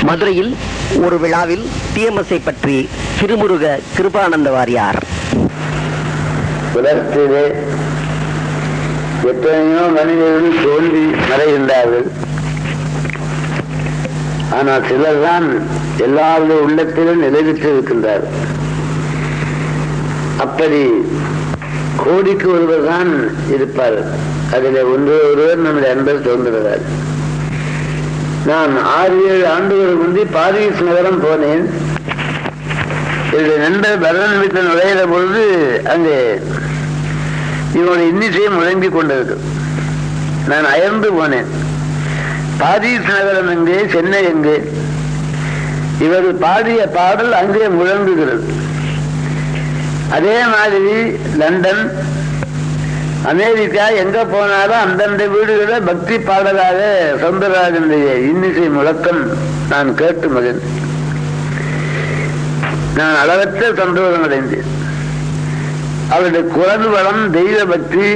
மதுரையில் ஒரு விழாவில் டிஎம்எஸ்ஐ பற்றி திருமுருக கிருபானந்த வாரியார். உலகத்திலே எத்தனையோ மனிதர்கள் தோன்றி மறைகின்றார்கள். ஆனால் சிலர் தான் எல்லாருடைய உள்ளத்திலும் நிலைவிட்டிருக்கின்றார். அப்படி கோடிக்கு ஒருவர் தான் இருப்பார். அதில் ஒருவர் நம்முடைய அன்பர் தோன்றுகிறார். நான் 6-7 ஆண்டுகள் முந்தி பாரிஸ் நகரம் போனேன். என்னுடைய நண்பர் பரதன் வீட்டில் நுழைகிற பொழுது அங்கே இவனுடைய இன்னிசையை முழங்கி கொண்டிருக்கு. நான் அயர்ந்து போனேன். பாரிஸ் நகரம் எங்கே, சென்னை எங்கே? இவர் பாடிய பாடல் அங்கே முழங்குகிறது. அதே மாதிரி லண்டன், அமெரிக்கா எங்க போனாலும் அந்தந்த வீடுகள பக்தி பாடலாக சௌந்தரராஜனுடைய இன்னிசை முழக்கம் நான் கேட்டு மகிழ்ந்தேன். நான் அளவற்ற சந்தோஷம் அடைந்தேன். அவருடைய குரல் வளம், தெய்வ பக்தி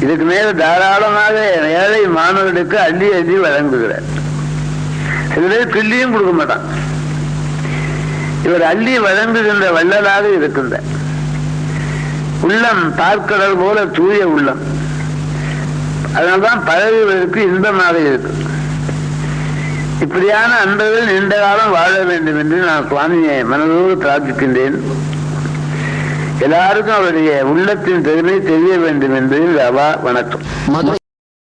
இதுக்கு மேல தாராளமாக ஏழை மாணவர்களுக்கு அள்ளி அள்ளி வழங்குகிறார். சில கிள்ளியும் கொடுக்க மாட்டான். இவர் அள்ளி வழங்குகின்ற வள்ளலாக இருக்கின்ற உள்ளம் பார்க்கடல் போல தூய உள்ளம். அதனால்தான் பழகுவதற்கு இன்பமாக இருக்கு. இப்படியான அன்பர்கள் நீண்ட காலம் வாழ வேண்டும் என்று நான் சுவாமியை மனதோடு பிரார்த்திக்கின்றேன். எல்லாருக்கும் அவருடைய உள்ளத்தின் பெருமை தெரிய வேண்டும் என்பதில் அவா வணக்கம்.